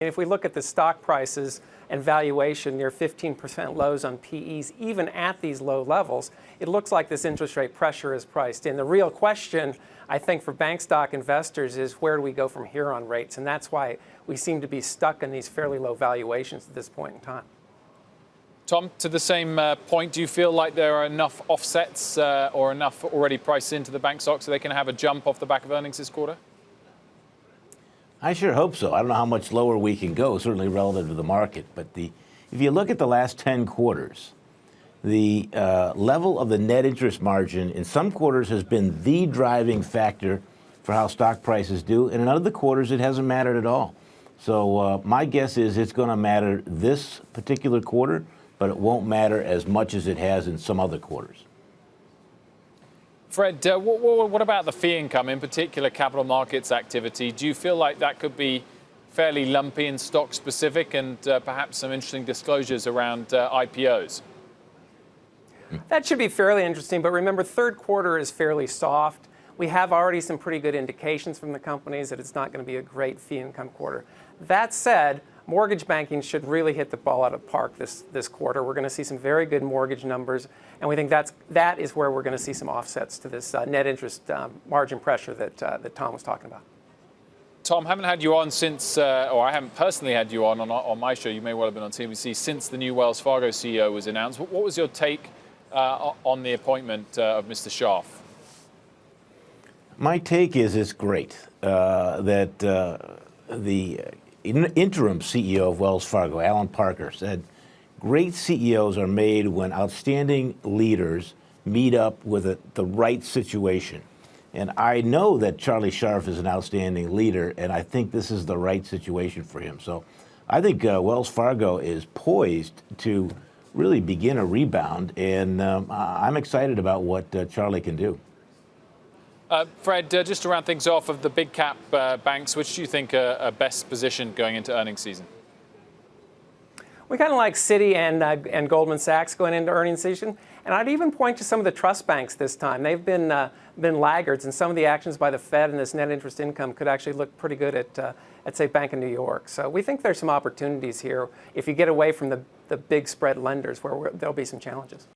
If we look at the stock prices and valuation near 15% lows on PEs, even at these low levels, it looks like this interest rate pressure is priced in. The real question, I think, for bank stock investors is where do we go from here on rates? And that's why we seem to be stuck in these fairly low valuations at this point in time. Tom, to the same point, do you feel like there are enough offsets or enough already priced into the bank stocks so they can have a jump off the back of earnings this quarter? I sure hope so. I don't know how much lower we can go, certainly relative to the market. But if you look at the last 10 quarters, the level of the net interest margin in some quarters has been the driving factor for how stock prices do. And in other quarters, it hasn't mattered at all. So my guess is it's going to matter this particular quarter, but it won't matter as much as it has in some other quarters. Fred, what about the fee income, in particular capital markets activity? Do you feel like that could be fairly lumpy and stock specific, and perhaps some interesting disclosures around IPOs? That should be fairly interesting, but remember, third quarter is fairly soft. We have already some pretty good indications from the companies that it's not going to be a great fee income quarter. That said, mortgage banking should really hit the ball out of the park this quarter. We're going to see some very good mortgage numbers, and we think that is where we're going to see some offsets to this net interest margin pressure that Tom was talking about. Tom, haven't had you on since, or I haven't personally had you on my show. You may well have been on CNBC since the new Wells Fargo CEO was announced. What was your take on the appointment of Mr. Scharf? My take is it's great that the interim CEO of Wells Fargo, Alan Parker, said great CEOs are made when outstanding leaders meet up with the right situation. And I know that Charlie Scharf is an outstanding leader, and I think this is the right situation for him. So I think Wells Fargo is poised to really begin a rebound, and I'm excited about what Charlie can do. Fred, just to round things off, of the big cap banks, which do you think are best positioned going into earnings season? We kind of like Citi and Goldman Sachs going into earnings season, and I'd even point to some of the trust banks this time. They've been laggards, and some of the actions by the Fed and this net interest income could actually look pretty good at say, Bank of New York. So we think there's some opportunities here if you get away from the big spread lenders where there'll be some challenges.